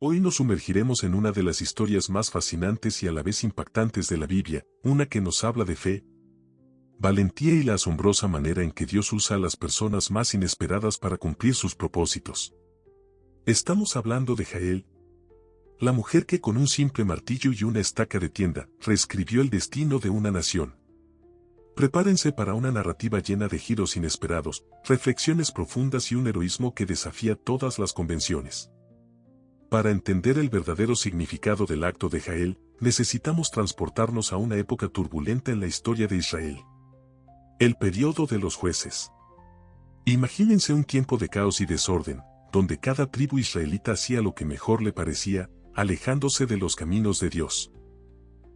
Hoy nos sumergiremos en una de las historias más fascinantes y a la vez impactantes de la Biblia, una que nos habla de fe, valentía y la asombrosa manera en que Dios usa a las personas más inesperadas para cumplir sus propósitos. Estamos hablando de Jael, la mujer que con un simple martillo y una estaca de tienda, reescribió el destino de una nación. Prepárense para una narrativa llena de giros inesperados, reflexiones profundas y un heroísmo que desafía todas las convenciones. Para entender el verdadero significado del acto de Jael, necesitamos transportarnos a una época turbulenta en la historia de Israel. El período de los jueces. Imagínense un tiempo de caos y desorden, donde cada tribu israelita hacía lo que mejor le parecía, alejándose de los caminos de Dios.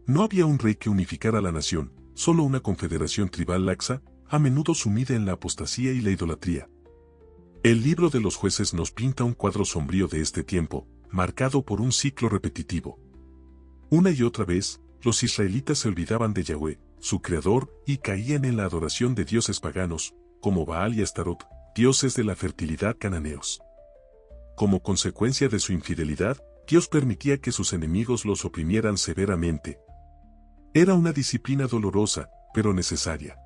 No había un rey que unificara la nación, solo una confederación tribal laxa, a menudo sumida en la apostasía y la idolatría. El libro de los jueces nos pinta un cuadro sombrío de este tiempo, marcado por un ciclo repetitivo. Una y otra vez, los israelitas se olvidaban de Yahweh, su creador, y caían en la adoración de dioses paganos, como Baal y Astarot, dioses de la fertilidad cananeos. Como consecuencia de su infidelidad, Dios permitía que sus enemigos los oprimieran severamente. Era una disciplina dolorosa, pero necesaria.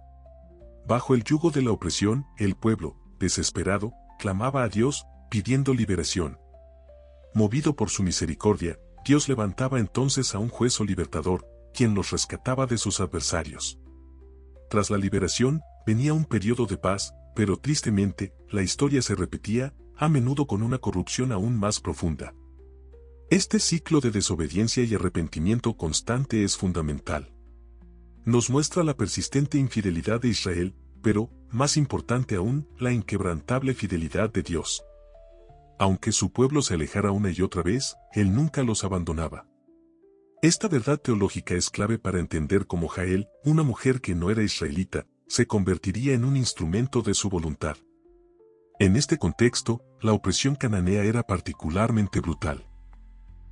Bajo el yugo de la opresión, el pueblo, desesperado, clamaba a Dios, pidiendo liberación. Movido por su misericordia, Dios levantaba entonces a un juez o libertador, quien los rescataba de sus adversarios. Tras la liberación, venía un periodo de paz, pero tristemente, la historia se repetía, a menudo con una corrupción aún más profunda. Este ciclo de desobediencia y arrepentimiento constante es fundamental. Nos muestra la persistente infidelidad de Israel, pero, más importante aún, la inquebrantable fidelidad de Dios. Aunque su pueblo se alejara una y otra vez, Él nunca los abandonaba. Esta verdad teológica es clave para entender cómo Jael, una mujer que no era israelita, se convertiría en un instrumento de su voluntad. En este contexto, la opresión cananea era particularmente brutal.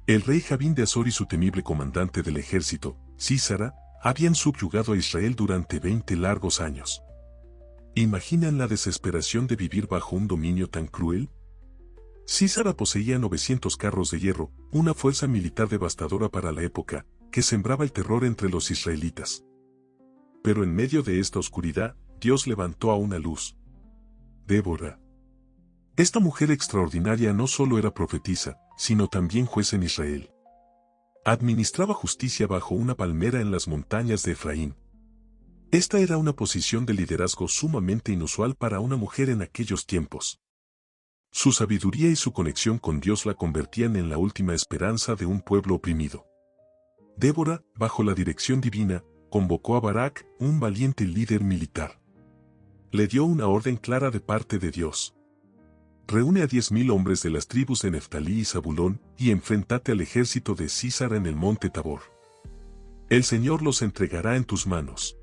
El rey Jabín de Azor y su temible comandante del ejército, Sísara, habían subyugado a Israel durante 20 largos años. ¿Imaginan la desesperación de vivir bajo un dominio tan cruel? Sísara poseía 900 carros de hierro, una fuerza militar devastadora para la época, que sembraba el terror entre los israelitas. Pero en medio de esta oscuridad, Dios levantó a una luz. Débora. Esta mujer extraordinaria no solo era profetisa, sino también juez en Israel. Administraba justicia bajo una palmera en las montañas de Efraín. Esta era una posición de liderazgo sumamente inusual para una mujer en aquellos tiempos. Su sabiduría y su conexión con Dios la convertían en la última esperanza de un pueblo oprimido. Débora, bajo la dirección divina, convocó a Barak, un valiente líder militar. Le dio una orden clara de parte de Dios. Reúne a 10,000 hombres de las tribus de Neftalí y Zabulón, y enfréntate al ejército de Sísara en el monte Tabor. El Señor los entregará en tus manos.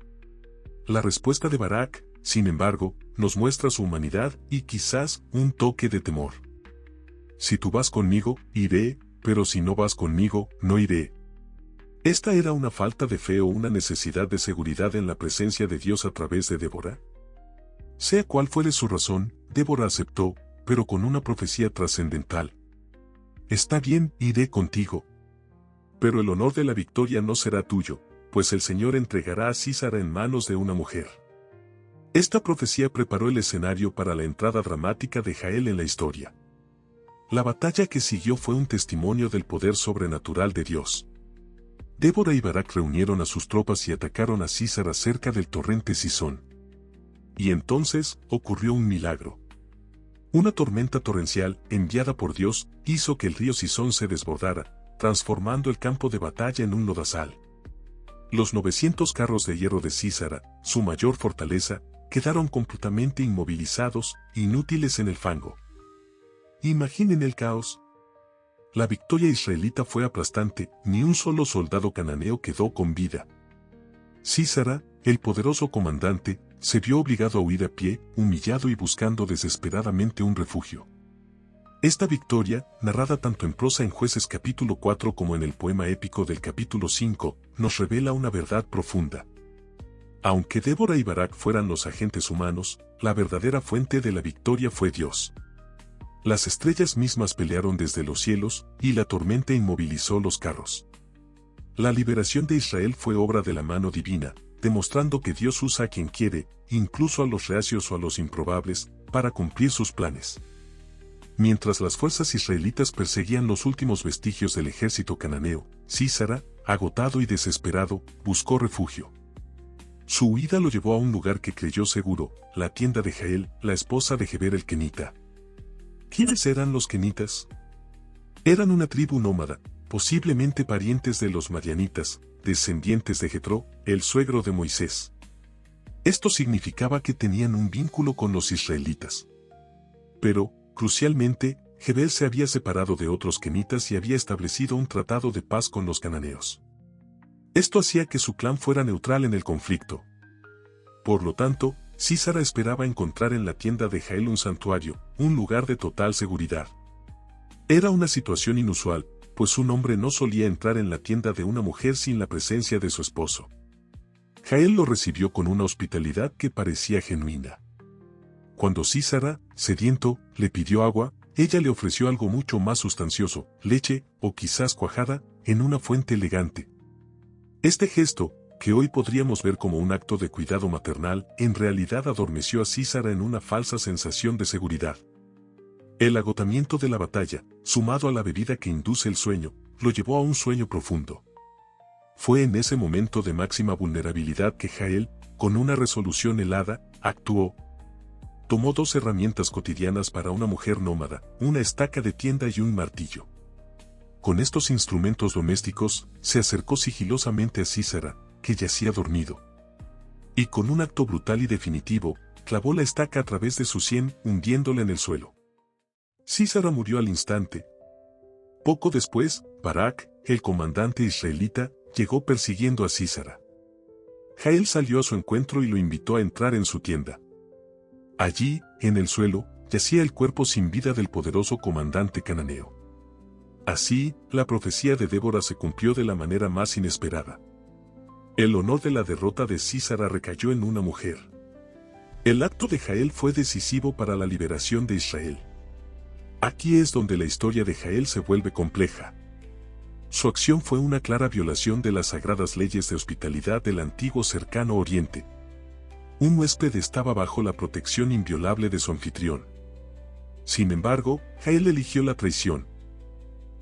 La respuesta de Barak, sin embargo, nos muestra su humanidad y quizás un toque de temor. Si tú vas conmigo, iré, pero si no vas conmigo, no iré. ¿Esta era una falta de fe o una necesidad de seguridad en la presencia de Dios a través de Débora? Sea cual fuere su razón, Débora aceptó, pero con una profecía trascendental. Está bien, iré contigo. Pero el honor de la victoria no será tuyo, pues el Señor entregará a Sísara en manos de una mujer. Esta profecía preparó el escenario para la entrada dramática de Jael en la historia. La batalla que siguió fue un testimonio del poder sobrenatural de Dios. Débora y Barak reunieron a sus tropas y atacaron a Sísara cerca del torrente Sison. Y entonces, ocurrió un milagro. Una tormenta torrencial, enviada por Dios, hizo que el río Sison se desbordara, transformando el campo de batalla en un lodazal. Los 900 carros de hierro de Sísara, su mayor fortaleza, quedaron completamente inmovilizados, inútiles en el fango. Imaginen el caos. La victoria israelita fue aplastante, ni un solo soldado cananeo quedó con vida. Sísara, el poderoso comandante, se vio obligado a huir a pie, humillado y buscando desesperadamente un refugio. Esta victoria, narrada tanto en prosa en Jueces capítulo 4 como en el poema épico del capítulo 5, nos revela una verdad profunda. Aunque Débora y Barak fueran los agentes humanos, la verdadera fuente de la victoria fue Dios. Las estrellas mismas pelearon desde los cielos, y la tormenta inmovilizó los carros. La liberación de Israel fue obra de la mano divina, demostrando que Dios usa a quien quiere, incluso a los reacios o a los improbables, para cumplir sus planes. Mientras las fuerzas israelitas perseguían los últimos vestigios del ejército cananeo, Sísara, agotado y desesperado, buscó refugio. Su huida lo llevó a un lugar que creyó seguro, la tienda de Jael, la esposa de Heber el Kenita. ¿Quiénes eran los kenitas? Eran una tribu nómada, posiblemente parientes de los madianitas, descendientes de Jetro, el suegro de Moisés. Esto significaba que tenían un vínculo con los israelitas. Pero, crucialmente, Heber se había separado de otros kenitas y había establecido un tratado de paz con los cananeos. Esto hacía que su clan fuera neutral en el conflicto. Por lo tanto, Sísara esperaba encontrar en la tienda de Jael un santuario, un lugar de total seguridad. Era una situación inusual, pues un hombre no solía entrar en la tienda de una mujer sin la presencia de su esposo. Jael lo recibió con una hospitalidad que parecía genuina. Cuando Sísara, sediento, le pidió agua, ella le ofreció algo mucho más sustancioso, leche, o quizás cuajada, en una fuente elegante. Este gesto, que hoy podríamos ver como un acto de cuidado maternal, en realidad adormeció a Sísara en una falsa sensación de seguridad. El agotamiento de la batalla, sumado a la bebida que induce el sueño, lo llevó a un sueño profundo. Fue en ese momento de máxima vulnerabilidad que Jael, con una resolución helada, actuó. Tomó 2 herramientas cotidianas para una mujer nómada, una estaca de tienda y un martillo. Con estos instrumentos domésticos, se acercó sigilosamente a Sísara, que yacía dormido. Y con un acto brutal y definitivo, clavó la estaca a través de su sien, hundiéndola en el suelo. Sísara murió al instante. Poco después, Barak, el comandante israelita, llegó persiguiendo a Sísara. Jael salió a su encuentro y lo invitó a entrar en su tienda. Allí, en el suelo, yacía el cuerpo sin vida del poderoso comandante cananeo. Así, la profecía de Débora se cumplió de la manera más inesperada. El honor de la derrota de Sísara recayó en una mujer. El acto de Jael fue decisivo para la liberación de Israel. Aquí es donde la historia de Jael se vuelve compleja. Su acción fue una clara violación de las sagradas leyes de hospitalidad del antiguo Cercano Oriente. Un huésped estaba bajo la protección inviolable de su anfitrión. Sin embargo, Jael eligió la traición.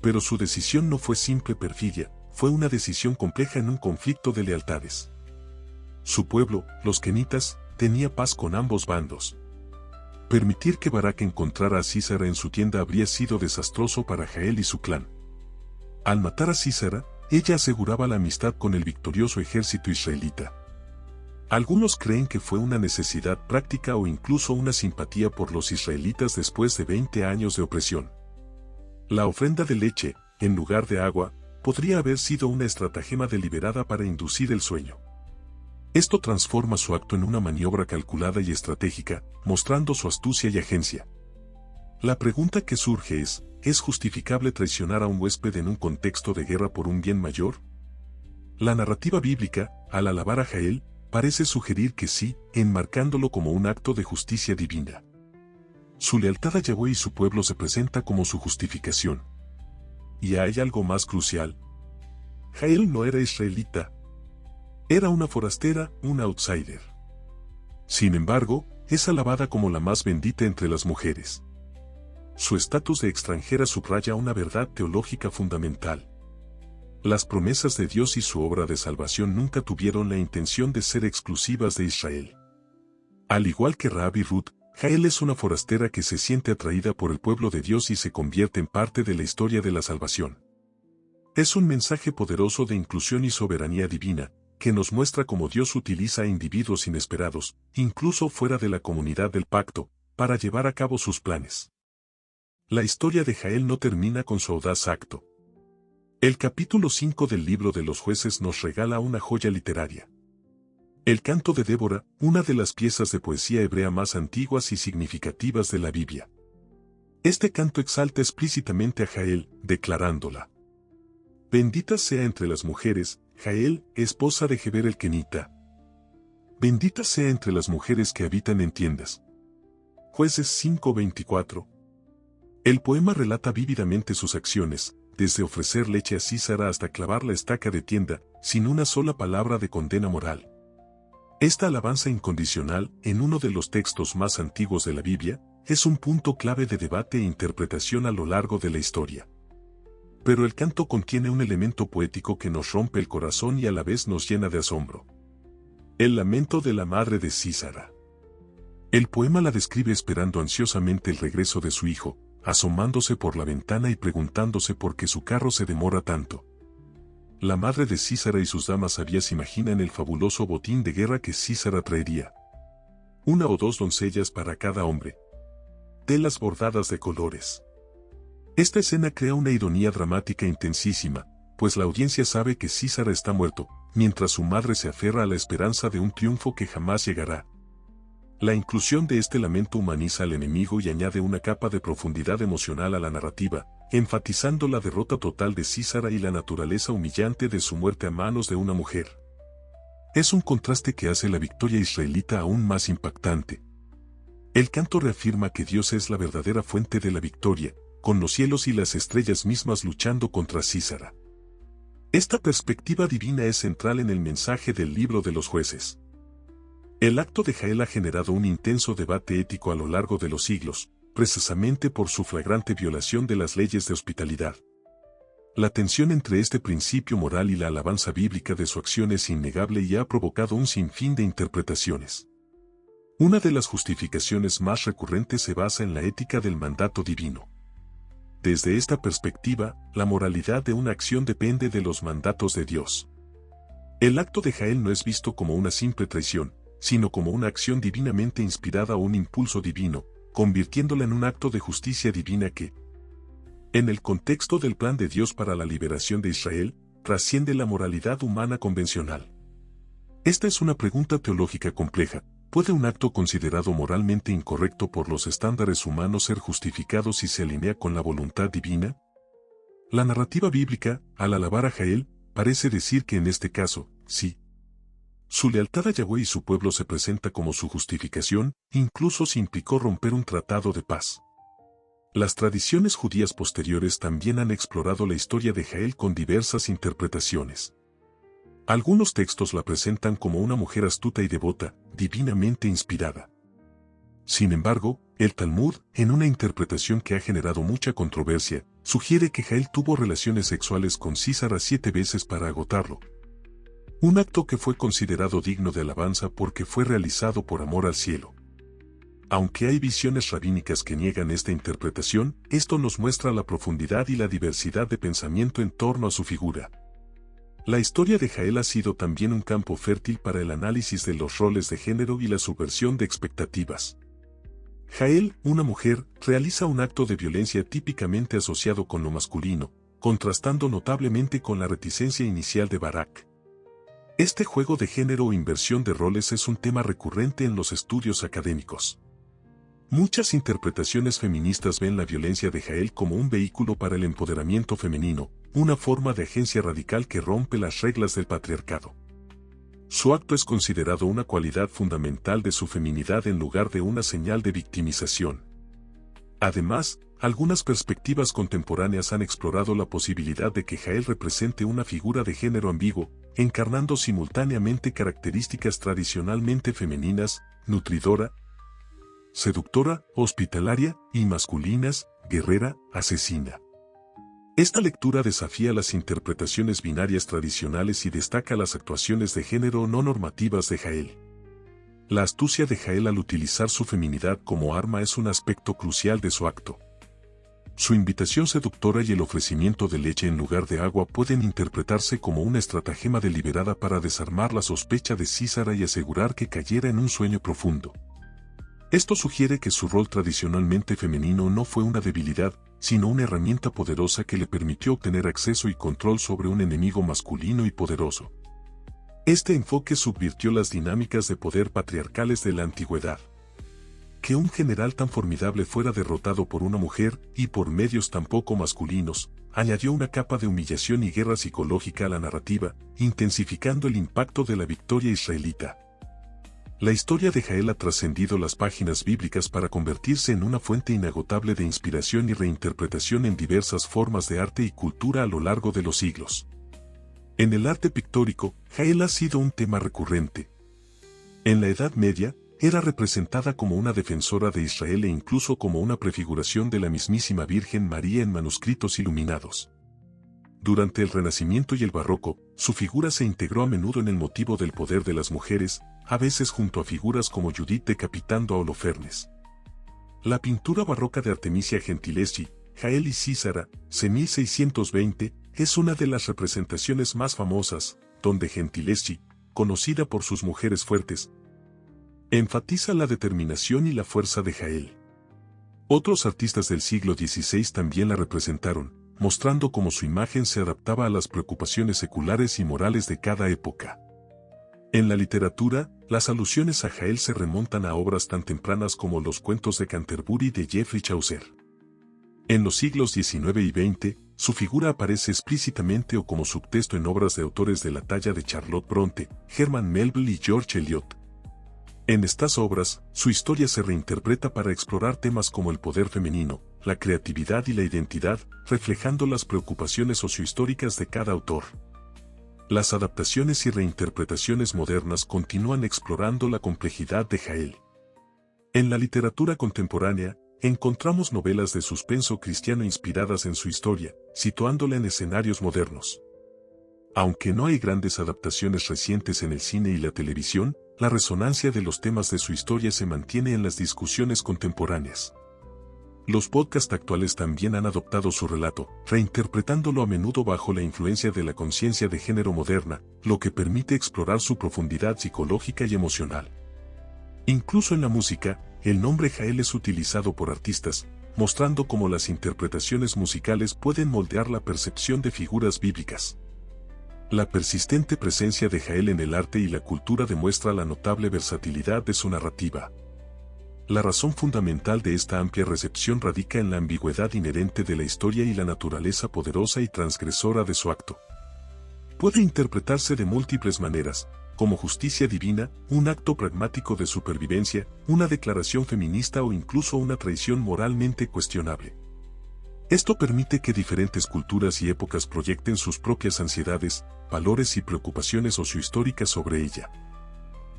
Pero su decisión no fue simple perfidia, fue una decisión compleja en un conflicto de lealtades. Su pueblo, los kenitas, tenía paz con ambos bandos. Permitir que Barak encontrara a Sísara en su tienda habría sido desastroso para Jael y su clan. Al matar a Sísara, ella aseguraba la amistad con el victorioso ejército israelita. Algunos creen que fue una necesidad práctica o incluso una simpatía por los israelitas después de 20 años de opresión. La ofrenda de leche, en lugar de agua, podría haber sido una estratagema deliberada para inducir el sueño. Esto transforma su acto en una maniobra calculada y estratégica, mostrando su astucia y agencia. La pregunta que surge ¿es justificable traicionar a un huésped en un contexto de guerra por un bien mayor? La narrativa bíblica, al alabar a Jael, parece sugerir que sí, enmarcándolo como un acto de justicia divina. Su lealtad a Yahweh y su pueblo se presenta como su justificación. Y hay algo más crucial. Jael no era israelita. Era una forastera, una outsider. Sin embargo, es alabada como la más bendita entre las mujeres. Su estatus de extranjera subraya una verdad teológica fundamental. Las promesas de Dios y su obra de salvación nunca tuvieron la intención de ser exclusivas de Israel. Al igual que Rahab y Ruth, Jael es una forastera que se siente atraída por el pueblo de Dios y se convierte en parte de la historia de la salvación. Es un mensaje poderoso de inclusión y soberanía divina, que nos muestra cómo Dios utiliza a individuos inesperados, incluso fuera de la comunidad del pacto, para llevar a cabo sus planes. La historia de Jael no termina con su audaz acto. El capítulo 5 del libro de los jueces nos regala una joya literaria. El canto de Débora, una de las piezas de poesía hebrea más antiguas y significativas de la Biblia. Este canto exalta explícitamente a Jael, declarándola: bendita sea entre las mujeres, Jael, esposa de Heber el Kenita. Bendita sea entre las mujeres que habitan en tiendas. Jueces 5:24. El poema relata vívidamente sus acciones, desde ofrecer leche a Sísara hasta clavar la estaca de tienda, sin una sola palabra de condena moral. Esta alabanza incondicional, en uno de los textos más antiguos de la Biblia, es un punto clave de debate e interpretación a lo largo de la historia. Pero el canto contiene un elemento poético que nos rompe el corazón y a la vez nos llena de asombro. El lamento de la madre de Sísara. El poema la describe esperando ansiosamente el regreso de su hijo, asomándose por la ventana y preguntándose por qué su carro se demora tanto. La madre de Sísara y sus damas sabias imaginan el fabuloso botín de guerra que Sísara traería. 1 o 2 doncellas para cada hombre. Telas bordadas de colores. Esta escena crea una ironía dramática intensísima, pues la audiencia sabe que Sísara está muerto, mientras su madre se aferra a la esperanza de un triunfo que jamás llegará. La inclusión de este lamento humaniza al enemigo y añade una capa de profundidad emocional a la narrativa, enfatizando la derrota total de Sísara y la naturaleza humillante de su muerte a manos de una mujer. Es un contraste que hace la victoria israelita aún más impactante. El canto reafirma que Dios es la verdadera fuente de la victoria, con los cielos y las estrellas mismas luchando contra Sísara. Esta perspectiva divina es central en el mensaje del libro de los jueces. El acto de Jael ha generado un intenso debate ético a lo largo de los siglos, precisamente por su flagrante violación de las leyes de hospitalidad. La tensión entre este principio moral y la alabanza bíblica de su acción es innegable y ha provocado un sinfín de interpretaciones. Una de las justificaciones más recurrentes se basa en la ética del mandato divino. Desde esta perspectiva, la moralidad de una acción depende de los mandatos de Dios. El acto de Jael no es visto como una simple traición, sino como una acción divinamente inspirada o un impulso divino, convirtiéndola en un acto de justicia divina que, en el contexto del plan de Dios para la liberación de Israel, trasciende la moralidad humana convencional. Esta es una pregunta teológica compleja. ¿Puede un acto considerado moralmente incorrecto por los estándares humanos ser justificado si se alinea con la voluntad divina? La narrativa bíblica, al alabar a Jael, parece decir que en este caso, sí. Su lealtad a Yahweh y su pueblo se presenta como su justificación, incluso si implicó romper un tratado de paz. Las tradiciones judías posteriores también han explorado la historia de Jael con diversas interpretaciones. Algunos textos la presentan como una mujer astuta y devota, divinamente inspirada. Sin embargo, el Talmud, en una interpretación que ha generado mucha controversia, sugiere que Jael tuvo relaciones sexuales con Sísara 7 veces para agotarlo. Un acto que fue considerado digno de alabanza porque fue realizado por amor al cielo. Aunque hay visiones rabínicas que niegan esta interpretación, esto nos muestra la profundidad y la diversidad de pensamiento en torno a su figura. La historia de Jael ha sido también un campo fértil para el análisis de los roles de género y la subversión de expectativas. Jael, una mujer, realiza un acto de violencia típicamente asociado con lo masculino, contrastando notablemente con la reticencia inicial de Barak. Este juego de género o inversión de roles es un tema recurrente en los estudios académicos. Muchas interpretaciones feministas ven la violencia de Jael como un vehículo para el empoderamiento femenino, una forma de agencia radical que rompe las reglas del patriarcado. Su acto es considerado una cualidad fundamental de su feminidad en lugar de una señal de victimización. Además, algunas perspectivas contemporáneas han explorado la posibilidad de que Jael represente una figura de género ambiguo, encarnando simultáneamente características tradicionalmente femeninas, nutridora, seductora, hospitalaria, y masculinas, guerrera, asesina. Esta lectura desafía las interpretaciones binarias tradicionales y destaca las actuaciones de género no normativas de Jael. La astucia de Jael al utilizar su feminidad como arma es un aspecto crucial de su acto. Su invitación seductora y el ofrecimiento de leche en lugar de agua pueden interpretarse como una estratagema deliberada para desarmar la sospecha de Sísara y asegurar que cayera en un sueño profundo. Esto sugiere que su rol tradicionalmente femenino no fue una debilidad, sino una herramienta poderosa que le permitió obtener acceso y control sobre un enemigo masculino y poderoso. Este enfoque subvirtió las dinámicas de poder patriarcales de la antigüedad. Que un general tan formidable fuera derrotado por una mujer y por medios tan poco masculinos, añadió una capa de humillación y guerra psicológica a la narrativa, intensificando el impacto de la victoria israelita. La historia de Jael ha trascendido las páginas bíblicas para convertirse en una fuente inagotable de inspiración y reinterpretación en diversas formas de arte y cultura a lo largo de los siglos. En el arte pictórico, Jael ha sido un tema recurrente. En la Edad Media, era representada como una defensora de Israel e incluso como una prefiguración de la mismísima Virgen María en manuscritos iluminados. Durante el Renacimiento y el Barroco, su figura se integró a menudo en el motivo del poder de las mujeres, a veces junto a figuras como Judith decapitando a Holofernes. La pintura barroca de Artemisia Gentileschi, Jael y Císara, c. 1620, es una de las representaciones más famosas, donde Gentileschi, conocida por sus mujeres fuertes, enfatiza la determinación y la fuerza de Jael. Otros artistas del siglo XVI también la representaron, mostrando cómo su imagen se adaptaba a las preocupaciones seculares y morales de cada época. En la literatura, las alusiones a Jael se remontan a obras tan tempranas como los cuentos de Canterbury de Geoffrey Chaucer. En los siglos XIX y XX, su figura aparece explícitamente o como subtexto en obras de autores de la talla de Charlotte Bronte, Herman Melville y George Eliot. En estas obras, su historia se reinterpreta para explorar temas como el poder femenino, la creatividad y la identidad, reflejando las preocupaciones sociohistóricas de cada autor. Las adaptaciones y reinterpretaciones modernas continúan explorando la complejidad de Jael. En la literatura contemporánea, encontramos novelas de suspenso cristiano inspiradas en su historia, situándola en escenarios modernos. Aunque no hay grandes adaptaciones recientes en el cine y la televisión, la resonancia de los temas de su historia se mantiene en las discusiones contemporáneas. Los podcasts actuales también han adoptado su relato, reinterpretándolo a menudo bajo la influencia de la conciencia de género moderna, lo que permite explorar su profundidad psicológica y emocional. Incluso en la música, el nombre Jael es utilizado por artistas, mostrando cómo las interpretaciones musicales pueden moldear la percepción de figuras bíblicas. La persistente presencia de Jael en el arte y la cultura demuestra la notable versatilidad de su narrativa. La razón fundamental de esta amplia recepción radica en la ambigüedad inherente de la historia y la naturaleza poderosa y transgresora de su acto. Puede interpretarse de múltiples maneras, como justicia divina, un acto pragmático de supervivencia, una declaración feminista o incluso una traición moralmente cuestionable. Esto permite que diferentes culturas y épocas proyecten sus propias ansiedades, valores y preocupaciones sociohistóricas sobre ella.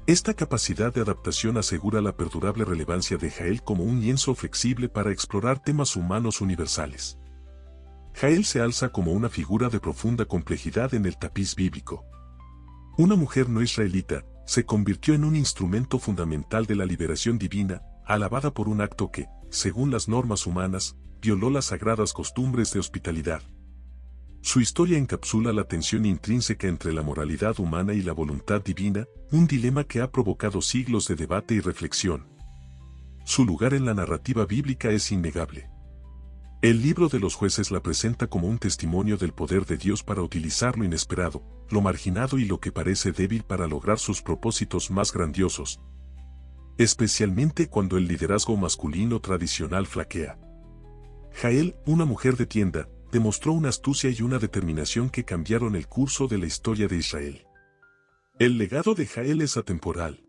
Esta capacidad de adaptación asegura la perdurable relevancia de Jael como un lienzo flexible para explorar temas humanos universales. Jael se alza como una figura de profunda complejidad en el tapiz bíblico. Una mujer no israelita, se convirtió en un instrumento fundamental de la liberación divina, alabada por un acto que, según las normas humanas, violó las sagradas costumbres de hospitalidad. Su historia encapsula la tensión intrínseca entre la moralidad humana y la voluntad divina, un dilema que ha provocado siglos de debate y reflexión. Su lugar en la narrativa bíblica es innegable. El libro de los jueces la presenta como un testimonio del poder de Dios para utilizar lo inesperado, lo marginado y lo que parece débil para lograr sus propósitos más grandiosos, especialmente cuando el liderazgo masculino tradicional flaquea. Jael, una mujer de tienda, demostró una astucia y una determinación que cambiaron el curso de la historia de Israel. El legado de Jael es atemporal.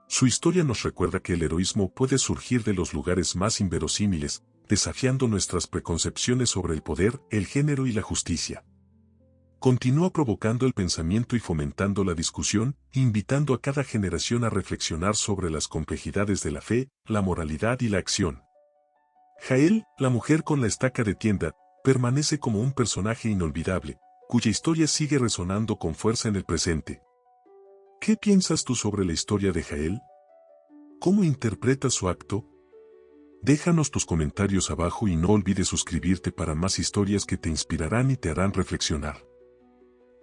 Su historia nos recuerda que el heroísmo puede surgir de los lugares más inverosímiles, desafiando nuestras preconcepciones sobre el poder, el género y la justicia. Continúa provocando el pensamiento y fomentando la discusión, invitando a cada generación a reflexionar sobre las complejidades de la fe, la moralidad y la acción. Jael, la mujer con la estaca de tienda, permanece como un personaje inolvidable, cuya historia sigue resonando con fuerza en el presente. ¿Qué piensas tú sobre la historia de Jael? ¿Cómo interpretas su acto? Déjanos tus comentarios abajo y no olvides suscribirte para más historias que te inspirarán y te harán reflexionar.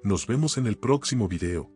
Nos vemos en el próximo video.